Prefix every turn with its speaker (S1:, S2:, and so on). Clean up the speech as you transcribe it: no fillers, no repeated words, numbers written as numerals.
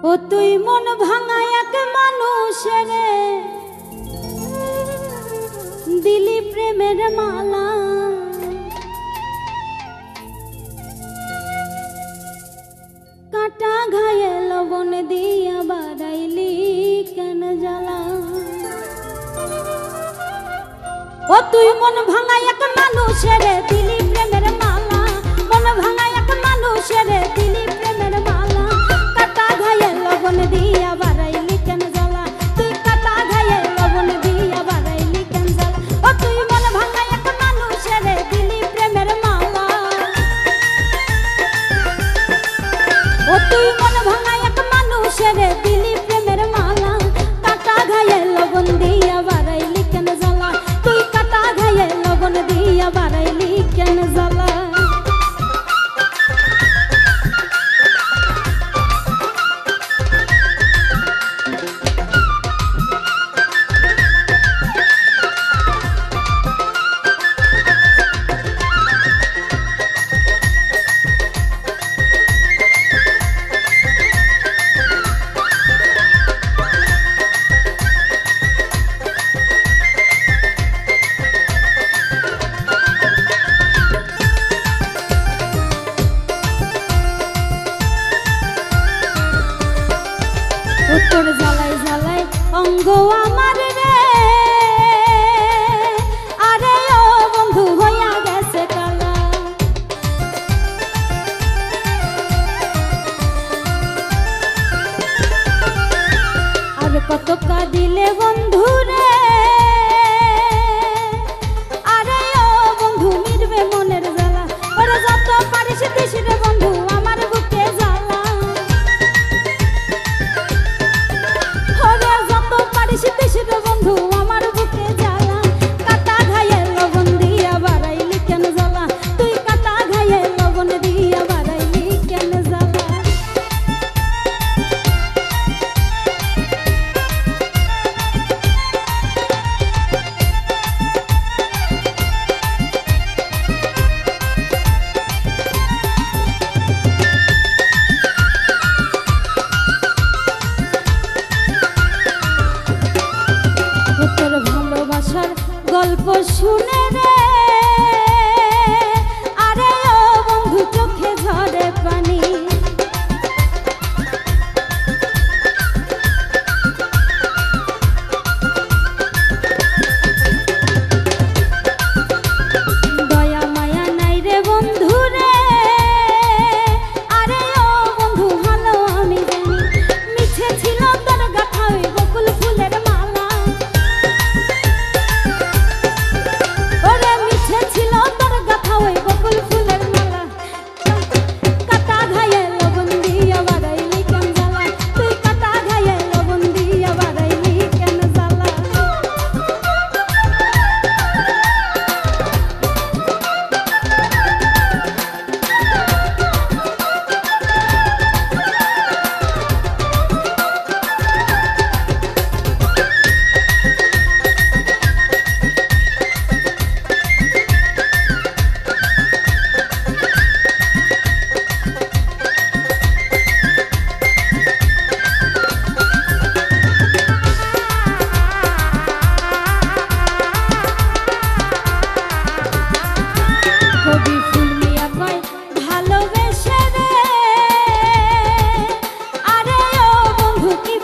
S1: ও তুই মন ভাঙা এক মানুষের দিলি প্রেমের মালা, কাটা ঘায়ে লবণ দিয়া বাড়াইলি কেন জ্বালা। ও তুই মন ভাঙা এক মানুষের দিলি প্রেমের মালা, মন ভাঙা এক মানুষের দিলি প্রেমের মালা, কাটা ঘায়ে লবণ দিয়া বাড়াইলি কেন জ্বালা, তুই কাটা ঘায়ে লবণ দিয়া বাড়াইলি কেন জ্বালা। ও তুই মন ভাঙা এক মানুষের দিলি প্রেমের মালা, ও তুই মন ভাঙা এক মানুষের দিলি প্রেমের মালা, কাটা ঘায়ে লবণ দিয়া বাড়াইলি কেন জ্বালা, তুই কাটা ঘায়ে লবণ দিয়া বাড়াইলি কেন জ্বালা। তোর জ্বালাই জ্বালাই অঙ্গ আমার রে, আরে ও বন্ধু হইয়া গেছে কালা। আর কত কাঁদিলে বন্ধু রে, আরে ও বন্ধু মিটবে মনের জ্বালা, ওরে যত পারিস দিস রে বন্ধু আমার বুকে জ্বালা, ওরে যত পারিস দিস রে বন্ধু আমার বুকে জ্বালা, কাটা ঘায়ে লবণ দিয়া বাড়াইলি কেন জ্বালা, তুই কাটা ঘায়ে লবণ দিয়া বাড়াইলি কেন জ্বালা। তোর ভালোবাসার গল্প শুনে রে, আরে ও বন্ধু চোখে ঝরে পানি, দয়া মায়া নাই রে বন্ধু রে, আরে ও বন্ধু ভালো আমি জানি, মিছে ছিল তোর গাথা ওই বকুল ফুলের মালা, ওরে মিছে ছিল তোর গাথা ওই বকুল ফুলের মালা, কাটা ঘায়ে লবণ দিয়া বাড়াইলি কেন জ্বালা, তুই কাটা ঘায়ে লবণ দিয়া বাড়াইলি কেন জ্বালা। কবি ফুল মিয়া কয় ভালোবেসে রে, আরে ও বন্ধু কি